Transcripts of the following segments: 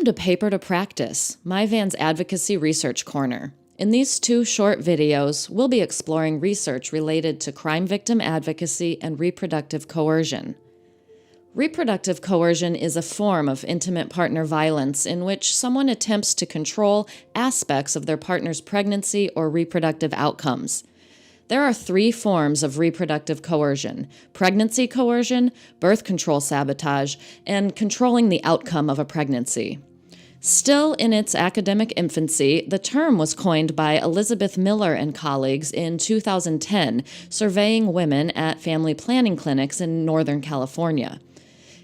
Welcome to Paper to Practice, MiVAN's Advocacy Research Corner. In these 2 short videos, we'll be exploring research related to crime victim advocacy and reproductive coercion. Reproductive coercion is a form of intimate partner violence in which someone attempts to control aspects of their partner's pregnancy or reproductive outcomes. There are 3 forms of reproductive coercion: pregnancy coercion, birth control sabotage, and controlling the outcome of a pregnancy. Still in its academic infancy, the term was coined by Elizabeth Miller and colleagues in 2010, surveying women at family planning clinics in Northern California.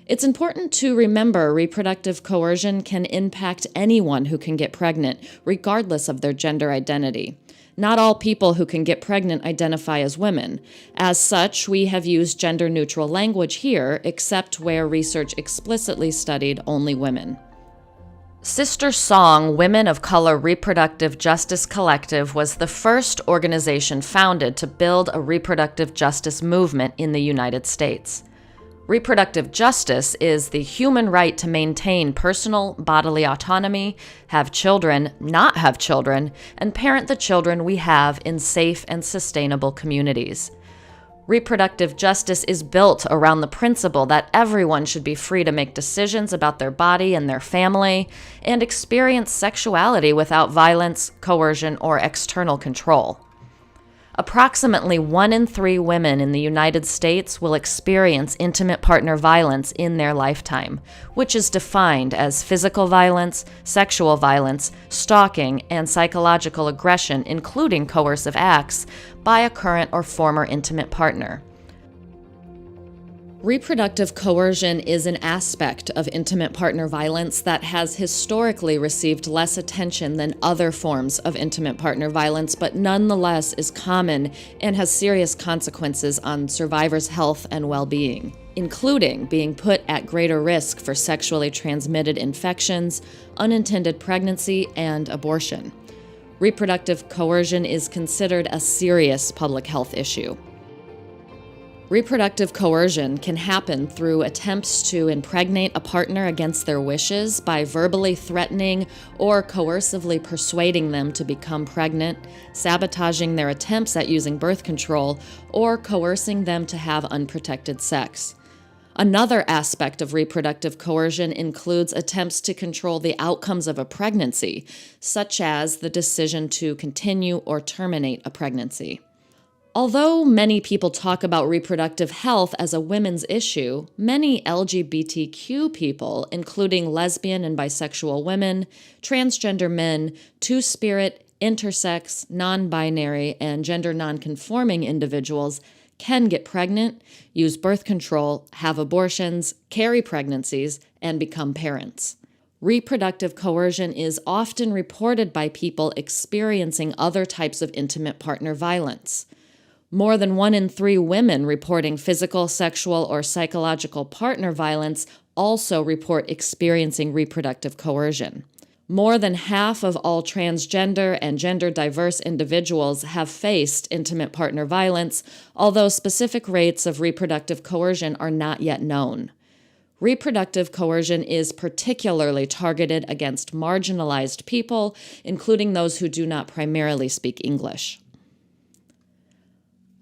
It's important to remember reproductive coercion can impact anyone who can get pregnant, regardless of their gender identity. Not all people who can get pregnant identify as women. As such, we have used gender-neutral language here, except where research explicitly studied only women. Sister Song Women of Color Reproductive Justice Collective was the first organization founded to build a reproductive justice movement in the United States. Reproductive justice is the human right to maintain personal bodily autonomy, have children, not have children, and parent the children we have in safe and sustainable communities. Reproductive justice is built around the principle that everyone should be free to make decisions about their body and their family, and experience sexuality without violence, coercion, or external control. Approximately 1 in 3 women in the United States will experience intimate partner violence in their lifetime, which is defined as physical violence, sexual violence, stalking, and psychological aggression, including coercive acts, by a current or former intimate partner. Reproductive coercion is an aspect of intimate partner violence that has historically received less attention than other forms of intimate partner violence, but nonetheless is common and has serious consequences on survivors' health and well-being, including being put at greater risk for sexually transmitted infections, unintended pregnancy, and abortion. Reproductive coercion is considered a serious public health issue. Reproductive coercion can happen through attempts to impregnate a partner against their wishes by verbally threatening or coercively persuading them to become pregnant, sabotaging their attempts at using birth control, or coercing them to have unprotected sex. Another aspect of reproductive coercion includes attempts to control the outcomes of a pregnancy, such as the decision to continue or terminate a pregnancy. Although many people talk about reproductive health as a women's issue, many LGBTQ people, including lesbian and bisexual women, transgender men, two-spirit, intersex, non-binary, and gender non-conforming individuals can get pregnant, use birth control, have abortions, carry pregnancies, and become parents. Reproductive coercion is often reported by people experiencing other types of intimate partner violence. More than 1 in 3 women reporting physical, sexual, or psychological partner violence also report experiencing reproductive coercion. More than half of all transgender and gender-diverse individuals have faced intimate partner violence, although specific rates of reproductive coercion are not yet known. Reproductive coercion is particularly targeted against marginalized people, including those who do not primarily speak English.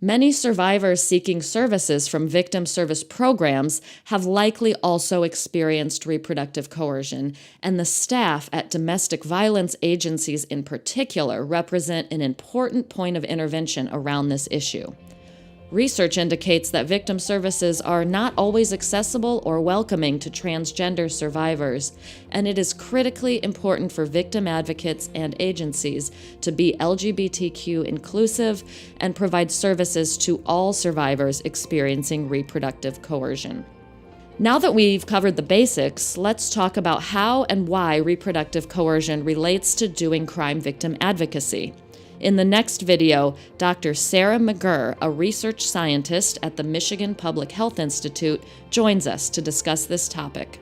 Many survivors seeking services from victim service programs have likely also experienced reproductive coercion, and the staff at domestic violence agencies in particular represent an important point of intervention around this issue. Research indicates that victim services are not always accessible or welcoming to transgender survivors, and it is critically important for victim advocates and agencies to be LGBTQ inclusive and provide services to all survivors experiencing reproductive coercion. Now that we've covered the basics, let's talk about how and why reproductive coercion relates to doing crime victim advocacy. In the next video, Dr. Sarah McGurr, a research scientist at the Michigan Public Health Institute, joins us to discuss this topic.